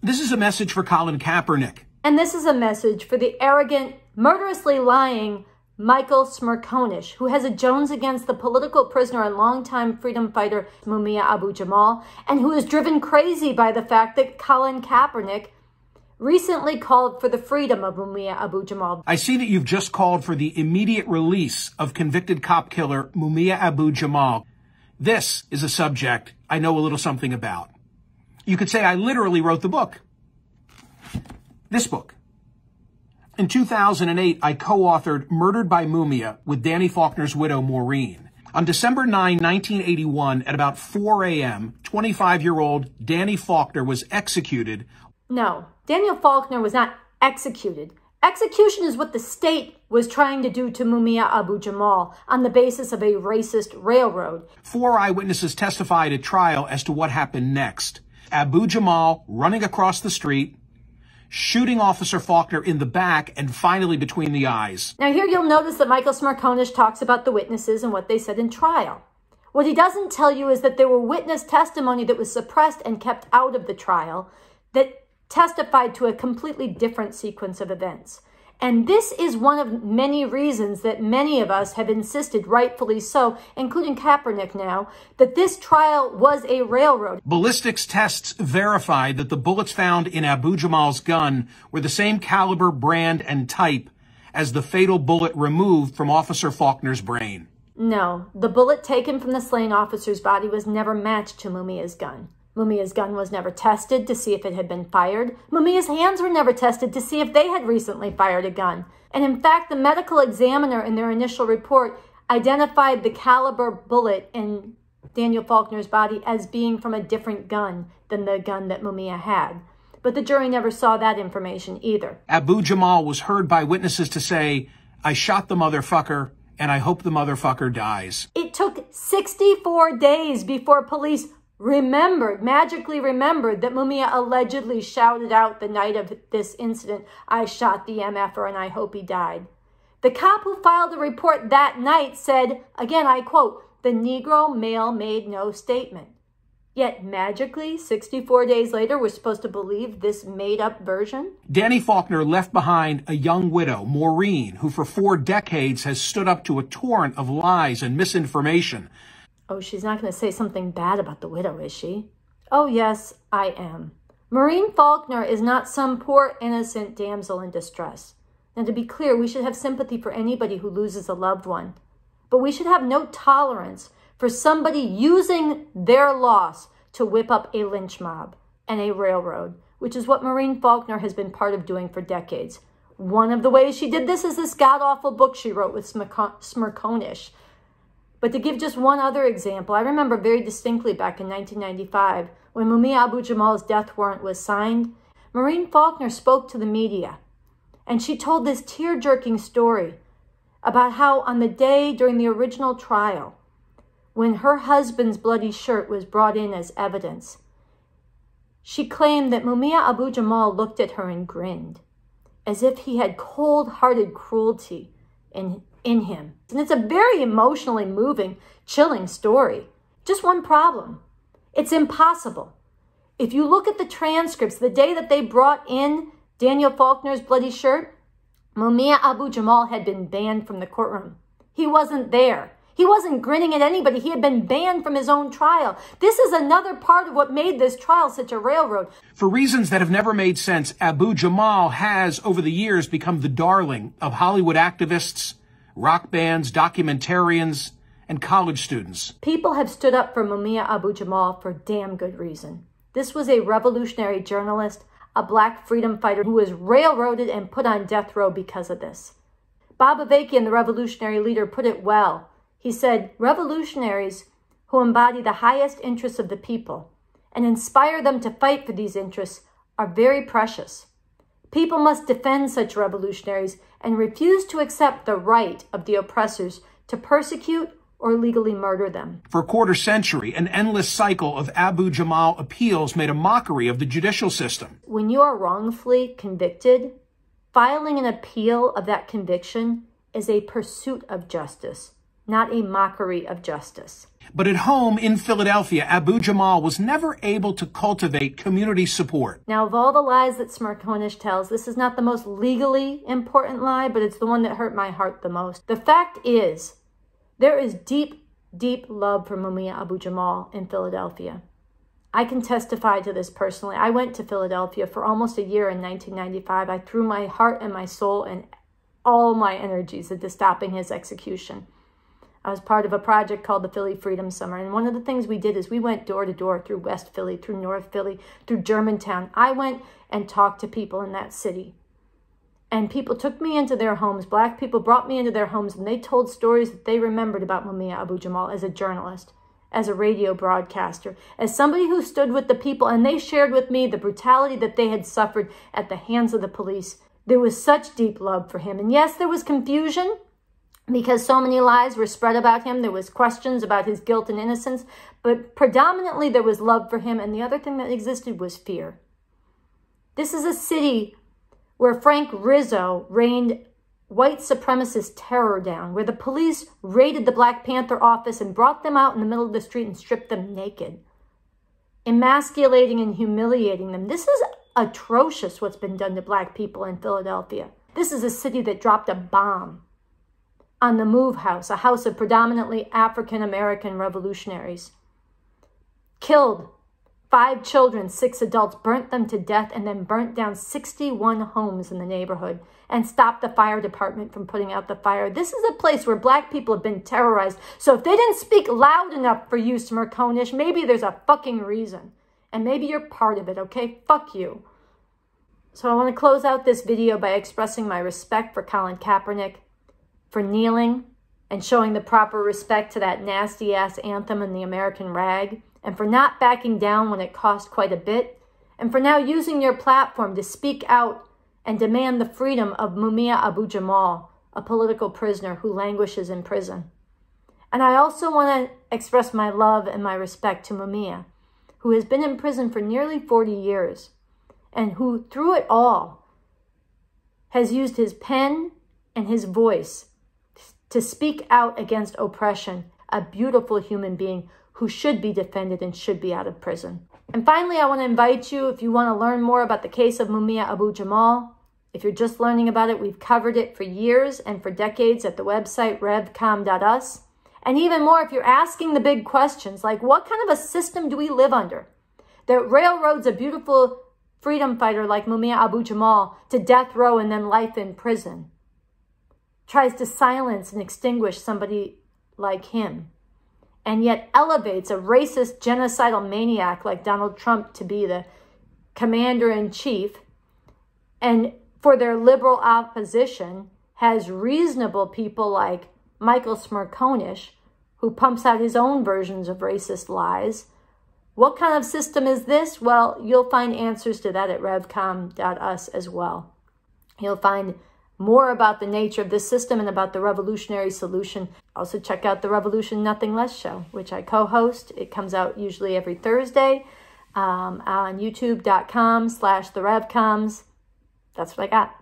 This is a message for Colin Kaepernick. And this is a message for the arrogant, murderously lying Michael Smerconish, who has a Jones against the political prisoner and longtime freedom fighter Mumia Abu Jamal, and who is driven crazy by the fact that Colin Kaepernick recently called for the freedom of Mumia Abu Jamal. I see that you've just called for the immediate release of convicted cop killer Mumia Abu Jamal. This is a subject I know a little something about. You could say I literally wrote the book. This book. In 2008, I co-authored Murdered by Mumia with Danny Faulkner's widow, Maureen. On December 9, 1981, at about 4 a.m., 25-year-old Danny Faulkner was executed. No, Daniel Faulkner was not executed. Execution is what the state was trying to do to Mumia Abu Jamal on the basis of a racist railroad. 4 eyewitnesses testified at trial as to what happened next. Abu Jamal running across the street, shooting Officer Faulkner in the back, and finally between the eyes. Now here you'll notice that Michael Smerconish talks about the witnesses and what they said in trial. What he doesn't tell you is that there were witness testimony that was suppressed and kept out of the trial that testified to a completely different sequence of events. And this is one of many reasons that many of us have insisted, rightfully so, including Kaepernick now, that this trial was a railroad. Ballistics tests verified that the bullets found in Abu Jamal's gun were the same caliber, brand, and type as the fatal bullet removed from Officer Faulkner's brain. No, the bullet taken from the slain officer's body was never matched to Mumia's gun. Mumia's gun was never tested to see if it had been fired. Mumia's hands were never tested to see if they had recently fired a gun. And in fact, the medical examiner in their initial report identified the caliber bullet in Daniel Faulkner's body as being from a different gun than the gun that Mumia had. But the jury never saw that information either. Abu Jamal was heard by witnesses to say, "I shot the motherfucker, and I hope the motherfucker dies." It took 64 days before police magically remembered that Mumia allegedly shouted out the night of this incident, "I shot the MFer and I hope he died." The cop who filed the report that night said, again, I quote, "The Negro male made no statement." Yet magically, 64 days later, we're supposed to believe this made-up version? Danny Faulkner left behind a young widow, Maureen, who for 4 decades has stood up to a torrent of lies and misinformation. Oh, she's not going to say something bad about the widow, is she? Oh, yes, I am. Maureen Faulkner is not some poor, innocent damsel in distress. And to be clear, we should have sympathy for anybody who loses a loved one. But we should have no tolerance for somebody using their loss to whip up a lynch mob and a railroad, which is what Maureen Faulkner has been part of doing for decades. One of the ways she did this is this god-awful book she wrote with Smerconish. But to give just one other example, I remember very distinctly back in 1995, when Mumia Abu Jamal's death warrant was signed, Maureen Faulkner spoke to the media, and she told this tear-jerking story about how on the day during the original trial, when her husband's bloody shirt was brought in as evidence, she claimed that Mumia Abu Jamal looked at her and grinned, as if he had cold-hearted cruelty in him. And it's a very emotionally moving, chilling story. Just one problem. It's impossible. If you look at the transcripts, the day that they brought in Daniel Faulkner's bloody shirt, Mumia Abu Jamal had been banned from the courtroom. He wasn't there. He wasn't grinning at anybody. He had been banned from his own trial. This is another part of what made this trial such a railroad. For reasons that have never made sense, Abu Jamal has, over the years, become the darling of Hollywood activists, rock bands, documentarians, and college students. People have stood up for Mumia Abu Jamal for damn good reason. This was a revolutionary journalist, a black freedom fighter who was railroaded and put on death row because of this. Bob Avakian, the revolutionary leader, put it well. He said, "Revolutionaries who embody the highest interests of the people and inspire them to fight for these interests are very precious. People must defend such revolutionaries and refuse to accept the right of the oppressors to persecute or legally murder them." For a quarter century, an endless cycle of Abu Jamal appeals made a mockery of the judicial system. When you are wrongfully convicted, filing an appeal of that conviction is a pursuit of justice, not a mockery of justice. But at home in Philadelphia, Abu Jamal was never able to cultivate community support. Now, of all the lies that Smerconish tells, this is not the most legally important lie, but it's the one that hurt my heart the most. The fact is, there is deep, deep love for Mumia Abu Jamal in Philadelphia. I can testify to this personally. I went to Philadelphia for almost a year in 1995. I threw my heart and my soul and all my energies into stopping his execution. I was part of a project called the Philly Freedom Summer, and one of the things we did is we went door to door through West Philly, through North Philly, through Germantown. I went and talked to people in that city, and people took me into their homes. Black people brought me into their homes, and they told stories that they remembered about Mumia Abu Jamal as a journalist, as a radio broadcaster, as somebody who stood with the people, and they shared with me the brutality that they had suffered at the hands of the police. There was such deep love for him. And yes, there was confusion because so many lies were spread about him. There was questions about his guilt and innocence, but predominantly there was love for him. And the other thing that existed was fear. This is a city where Frank Rizzo rained white supremacist terror down, where the police raided the Black Panther office and brought them out in the middle of the street and stripped them naked, emasculating and humiliating them. This is atrocious what's been done to Black people in Philadelphia. This is a city that dropped a bomb on the Move House, a house of predominantly African-American revolutionaries. Killed 5 children, 6 adults, burnt them to death, and then burnt down 61 homes in the neighborhood and stopped the fire department from putting out the fire. This is a place where Black people have been terrorized. So if they didn't speak loud enough for you, Smerconish, maybe there's a fucking reason. And maybe you're part of it, okay? Fuck you. So I want to close out this video by expressing my respect for Colin Kaepernick, for kneeling and showing the proper respect to that nasty-ass anthem in the American rag, and for not backing down when it cost quite a bit, and for now using your platform to speak out and demand the freedom of Mumia Abu Jamal, a political prisoner who languishes in prison. And I also want to express my love and my respect to Mumia, who has been in prison for nearly 40 years, and who, through it all, has used his pen and his voice to speak out against oppression, a beautiful human being who should be defended and should be out of prison. And finally, I want to invite you, if you want to learn more about the case of Mumia Abu Jamal, if you're just learning about it, we've covered it for years and for decades at the website revcom.us. And even more, if you're asking the big questions, like what kind of a system do we live under that railroads a beautiful freedom fighter like Mumia Abu Jamal to death row and then life in prison, tries to silence and extinguish somebody like him, and yet elevates a racist, genocidal maniac like Donald Trump to be the commander-in-chief, and for their liberal opposition has reasonable people like Michael Smerconish, who pumps out his own versions of racist lies. What kind of system is this? Well, you'll find answers to that at revcom.us as well. You'll find more about the nature of this system and about the revolutionary solution. Also check out the Revolution Nothing Less show, which I co-host. It comes out usually every Thursday on youtube.com/therevcoms. That's what I got.